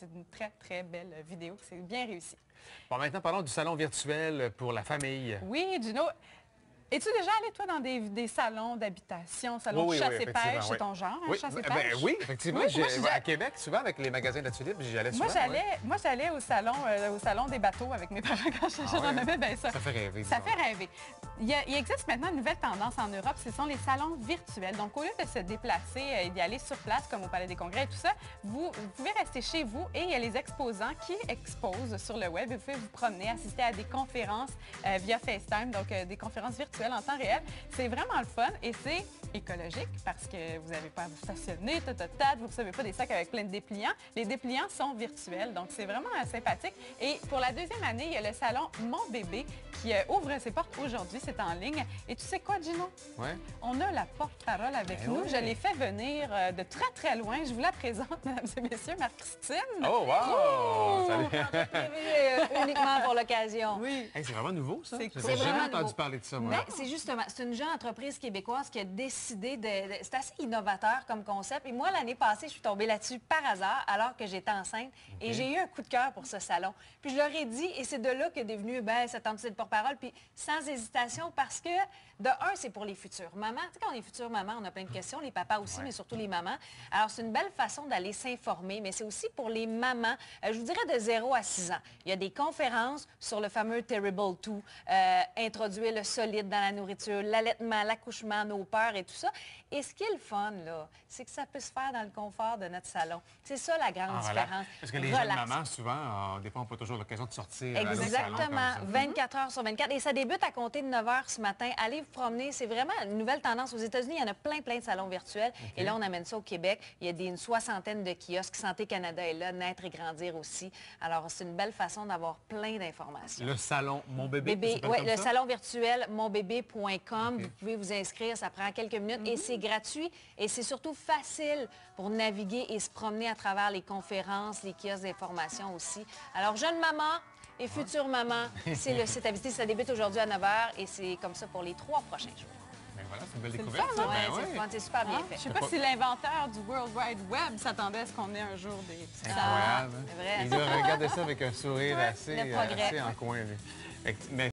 c'est une très, très belle vidéo. C'est bien réussi. Bon, maintenant, parlons du salon virtuel pour la famille. Oui, Gino. Es-tu déjà allé, toi, dans des salons d'habitation, salons de chasse et pêche? C'est ton genre, oui. chasse et Ben, pêche? oui, effectivement. Oui, À Québec, souvent, avec les magasins de la Tulipe, j'y allais souvent. Moi, j'allais au salon des bateaux avec mes parents quand j'en avais bien ça. Ça fait rêver. Ça fait rêver. Il existe maintenant une nouvelle tendance en Europe, ce sont les salons virtuels. Donc, au lieu de se déplacer et d'y aller sur place, comme au Palais des Congrès et tout ça, vous pouvez rester chez vous et il y a les exposants qui exposent sur le web. Vous pouvez vous promener, assister à des conférences via FaceTime, donc des conférences virtuelles en temps réel. C'est vraiment le fun et c'est écologique parce que vous n'avez pas à vous stationner, vous ne recevez pas des sacs avec plein de dépliants. Les dépliants sont virtuels, donc c'est vraiment sympathique. Et pour la deuxième année, il y a le salon Mon Bébé qui ouvre ses portes aujourd'hui, c'est en ligne. Et tu sais quoi, Gino? Ouais. On a la porte-parole avec nous. Ouais. Je l'ai fait venir de très, très loin. Je vous la présente, mesdames et messieurs, Marc-Christine. Oh, wow! Salut! Uniquement pour l'occasion. Oui. Hey, c'est vraiment nouveau, ça? C'est cool. J'ai jamais entendu nouveau. parler de ça, moi. C'est justement, c'est une jeune entreprise québécoise qui a décidé c'est assez innovateur comme concept. Et moi, l'année passée, je suis tombée là-dessus par hasard, alors que j'étais enceinte. Okay. Et j'ai eu un coup de cœur pour ce salon. Puis je leur ai dit, et c'est de là qu'est devenu cette entité de porte-parole, puis sans hésitation, parce que, de un, c'est pour les futures mamans. Tu sais, quand on est future maman, on a plein de questions, les papas aussi, mais surtout les mamans. Alors, c'est une belle façon d'aller s'informer, mais c'est aussi pour les mamans, je vous dirais de 0 à 6 ans. Il y a des conférences sur le fameux Terrible 2, introduire le solide dans la nourriture, l'allaitement, l'accouchement, nos peurs et tout ça. Et ce qui est le fun, là, c'est que ça peut se faire dans le confort de notre salon. C'est ça la grande différence. Parce que les jeunes mamans, souvent, des fois, n'ont pas toujours l'occasion de sortir. Exactement, 24 heures sur 24. Et ça débute à compter de 9 heures ce matin. Allez vous promener. C'est vraiment une nouvelle tendance. Aux États-Unis, il y en a plein de salons virtuels. Okay. Et là, on amène ça au Québec. Il y a une soixantaine de kiosques. Santé Canada est là, naître et grandir aussi. Alors, c'est une belle façon d'avoir plein d'informations. Le salon Mon Bébé? Oui, le salon virtuel monbébé.com. Okay. Vous pouvez vous inscrire. Ça prend quelques minutes. Et c'est gratuit. Et c'est surtout facile pour naviguer et se promener à travers les conférences, les kiosques d'information aussi. Alors, jeune maman et future maman, c'est le site à visiter. Ça débute aujourd'hui à 9 h et c'est comme ça pour les 3 prochains jours. Ben voilà, c'est une belle découverte. C'est super bien fait. Je ne sais pas si l'inventeur du World Wide Web s'attendait à ce qu'on ait un jour des... C'est incroyable. C'est vrai. Il doit regarder ça avec un sourire assez en coin, lui. Mais